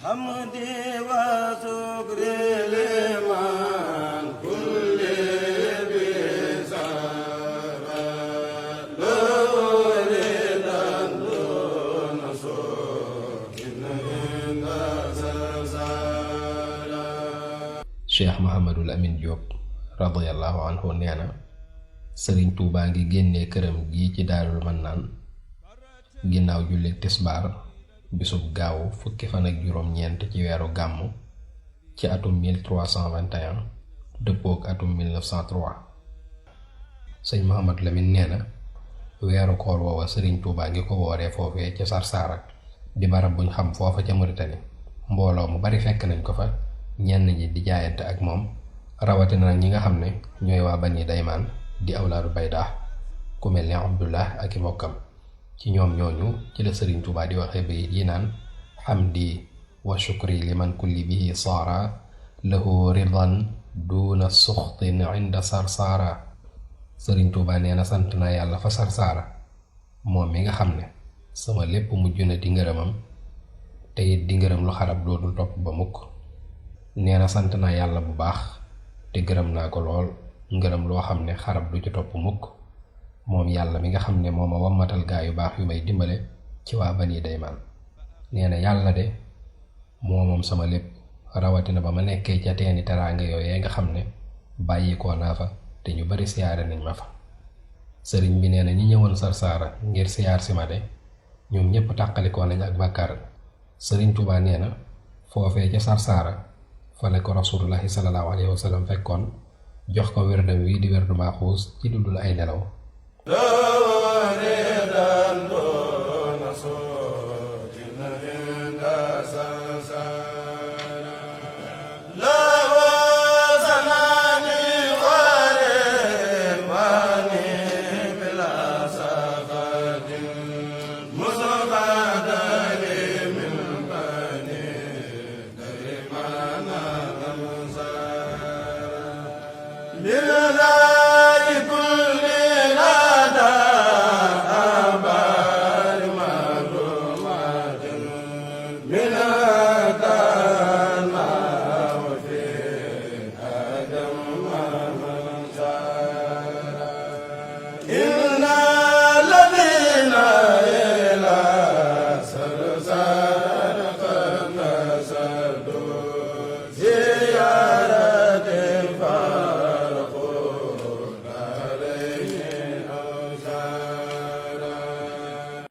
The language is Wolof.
حمدي وشكري لمن كل بسارة لوردا دون سوء عند سرسارة. Cheikh Mouhamadul Amin Diop radiyallahu anhu nee na Sëriñ Tuubaa ngi génnee këram gi ci Daarul Mannaan ginnaaw julli tisbaar bisub gaawu fukki fan ak juróom-ñeent ci weeru gàmmu ci atum 1321 dëppook atum 1903. sëñ Mouhamad Lamine nee na weeru koor woowa Sëriñ Tuubaa ngi ko wooree foofee ca Sarsara di barab buñ xam foofa ca Mauritanie. mbooloo mu bari fekk nañ ko fa, ñenn ñi di jaayante ak moom, rawatina nag ñi nga xam ne ñooy waa Bani Daymaan di awlaadu Baydaa ku mel ne Abdullah ak i mbokkam. ci ñoom ñooñu ci la Sëriñ Tuubaa di waxe bayit yi naan xamdi wa shukri liman kulli bihi saara lahu ridan duuna suxtin inda Sarsara. Sëriñ Tuubaa nee na sant naa yàlla fa Sarsara moom mi nga xam ne sama lépp mujj na di ngërëmam te it di ngërëm lu xarab dootul topp ba mukk. nee na sant naa yàlla bu baax te gërëm naa ko lool ngërëm loo xam ne xarab du ci topp mukk, moom yàlla mi nga xam ne moo ma wammatal gaa yu baax yu may dimbale ci waa Bani Daymaan. nee na yàlla de moo moom sama lépp, rawatina ba ma nekkee ca teeni teraanga yooyee nga xam ne bàyyikoo naa fa te ñu bari siyaare nañ ma fa. sëriñ bi nee na ñi ñëwoon Sarsara ngir siyaar si ma de ñoom ñépp tàqalikoo nañ ak bàkkaar. Sëriñ Tuubaa nee na foofee ca Sarsara fa la ko rasulullahi sallallahu alayhi wa sallam fekkoon jox ko wérdam wi di wérdu maaxuus ci dudul ay nelaw.